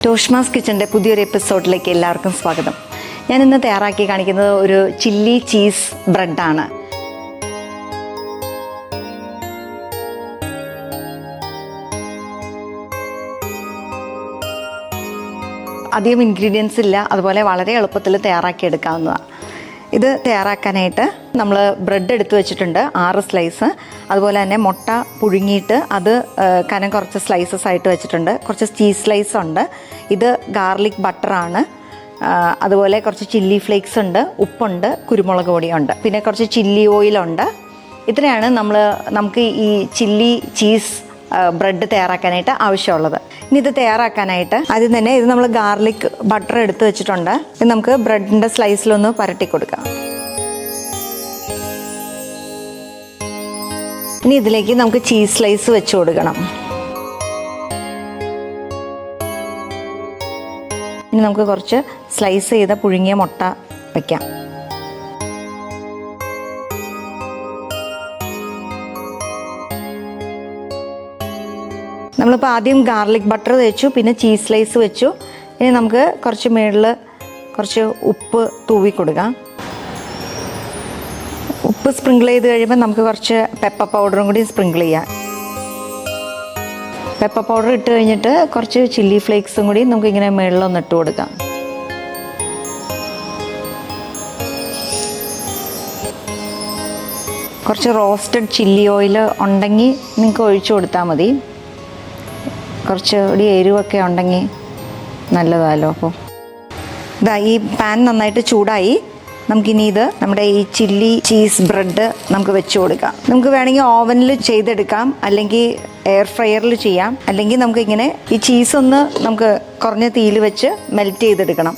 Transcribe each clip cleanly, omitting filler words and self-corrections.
ടോഷ്മാസ് കിച്ചൻ്റെ പുതിയൊരു എപ്പിസോഡിലേക്ക് എല്ലാവർക്കും സ്വാഗതം. ഞാൻ ഇന്ന് തയ്യാറാക്കി കാണിക്കുന്നത് ഒരു ചില്ലി ചീസ് ബ്രെഡാണ്. അധികം ഇൻഗ്രീഡിയൻസ് ഇല്ല, അതുപോലെ വളരെ എളുപ്പത്തിൽ തയ്യാറാക്കിയെടുക്കാവുന്നതാണ്. ഇത് തയ്യാറാക്കാനായിട്ട് നമ്മൾ ബ്രെഡ് എടുത്ത് വെച്ചിട്ടുണ്ട് 6 സ്ലൈസ്. അതുപോലെ തന്നെ മുട്ട പുഴുങ്ങിയിട്ട് അത് കനം കുറച്ച് സ്ലൈസസ് ആയിട്ട് വെച്ചിട്ടുണ്ട്. കുറച്ച് ചീസ് സ്ലൈസ് ഉണ്ട്. ഇത് ഗാർലിക് ബട്ടറാണ്. അതുപോലെ കുറച്ച് ചില്ലി ഫ്ലേക്സ് ഉണ്ട്, ഉപ്പുണ്ട്, കുരുമുളക് പൊടിയുണ്ട്, പിന്നെ കുറച്ച് ചില്ലി ഓയിലുണ്ട്. ഇത്രയാണ് നമുക്ക് ഈ ചില്ലി ചീസ് ബ്രെഡ് തയ്യാറാക്കാനായിട്ട് ആവശ്യമുള്ളത്. ഇനി ഇത് തയ്യാറാക്കാനായിട്ട് ആദ്യം തന്നെ ഇത് നമ്മൾ ഗാർലിക് ബട്ടർ എടുത്ത് വെച്ചിട്ടുണ്ട്. ഇത് നമുക്ക് ബ്രെഡിൻ്റെ സ്ലൈസിലൊന്ന് പരട്ടി കൊടുക്കാം. ഇനി ഇതിലേക്ക് നമുക്ക് ചീസ് സ്ലൈസ് വെച്ച് കൊടുക്കണം. ഇനി നമുക്ക് കുറച്ച് സ്ലൈസ് ചെയ്ത പുഴുങ്ങിയ മുട്ട വയ്ക്കാം. നമ്മളിപ്പോൾ ആദ്യം ഗാർലിക് ബട്ടർ വെച്ചു, പിന്നെ ചീസ് സ്ലൈസ് വെച്ചു. ഇനി നമുക്ക് കുറച്ച് മുകളിൽ കുറച്ച് ഉപ്പ് തൂവി കൊടുക്കാം. ഉപ്പ് സ്പ്രിങ്കിൾ ചെയ്ത് കഴിയുമ്പോൾ നമുക്ക് കുറച്ച് പെപ്പർ പൗഡറും കൂടി സ്പ്രിങ്കിൾ ചെയ്യാം. പെപ്പർ പൗഡർ ഇട്ട് കഴിഞ്ഞിട്ട് കുറച്ച് ചില്ലി ഫ്ലേക്സും കൂടി നമുക്കിങ്ങനെ മുകളിലൊന്ന് ഇട്ട് കൊടുക്കാം. കുറച്ച് റോസ്റ്റഡ് ചില്ലി ഓയിൽ ഉണ്ടെങ്കിൽ നിങ്ങൾക്ക് ഒഴിച്ചു കൊടുത്താൽ മതി. കുറച്ച് കൂടി എരിവൊക്കെ ഉണ്ടെങ്കിൽ നല്ലതാണല്ലോ. അപ്പോൾ ഈ പാൻ നന്നായിട്ട് ചൂടായി. നമുക്കിനി ഇത് നമ്മുടെ ഈ ചില്ലി ചീസ് ബ്രെഡ് നമുക്ക് വെച്ച് കൊടുക്കാം. നമുക്ക് വേണമെങ്കിൽ ഓവനിൽ ചെയ്തെടുക്കാം, അല്ലെങ്കിൽ എയർ ഫ്രയറിൽ ചെയ്യാം, അല്ലെങ്കിൽ നമുക്കിങ്ങനെ ഈ ചീസൊന്ന് നമുക്ക് കുറഞ്ഞ തീയിൽ വെച്ച് മെൽറ്റ് ചെയ്തെടുക്കണം.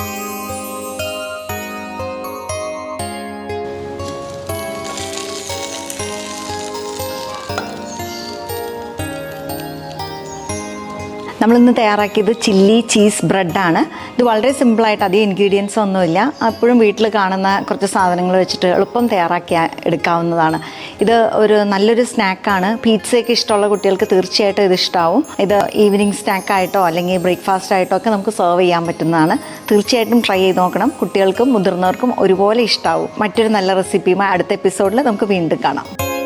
നമ്മളിന്ന് തയ്യാറാക്കിയത് ചില്ലി ചീസ് ബ്രെഡാണ്. ഇത് വളരെ സിമ്പിളായിട്ട് അധികം ഇൻഗ്രീഡിയൻസ് ഒന്നുമില്ല. അപ്പോഴും വീട്ടിൽ കാണുന്ന കുറച്ച് സാധനങ്ങൾ വെച്ചിട്ട് എളുപ്പം തയ്യാറാക്കി എടുക്കാവുന്നതാണ്. ഇത് ഒരു നല്ലൊരു സ്നാക്കാണ്. പിസ്സയൊക്കെ ഇഷ്ടമുള്ള കുട്ടികൾക്ക് തീർച്ചയായിട്ടും ഇത് ഇഷ്ടമാവും. ഇത് ഈവനിങ് സ്നാക്കായിട്ടോ അല്ലെങ്കിൽ ബ്രേക്ക്ഫാസ്റ്റ് ആയിട്ടോ ഒക്കെ നമുക്ക് സെർവ് ചെയ്യാൻ പറ്റുന്നതാണ്. തീർച്ചയായിട്ടും ട്രൈ ചെയ്ത് നോക്കണം. കുട്ടികൾക്കും മുതിർന്നവർക്കും ഒരുപോലെ ഇഷ്ടമാവും. മറ്റൊരു നല്ല റെസിപ്പിയുമായി അടുത്ത എപ്പിസോഡിൽ നമുക്ക് വീണ്ടും കാണാം.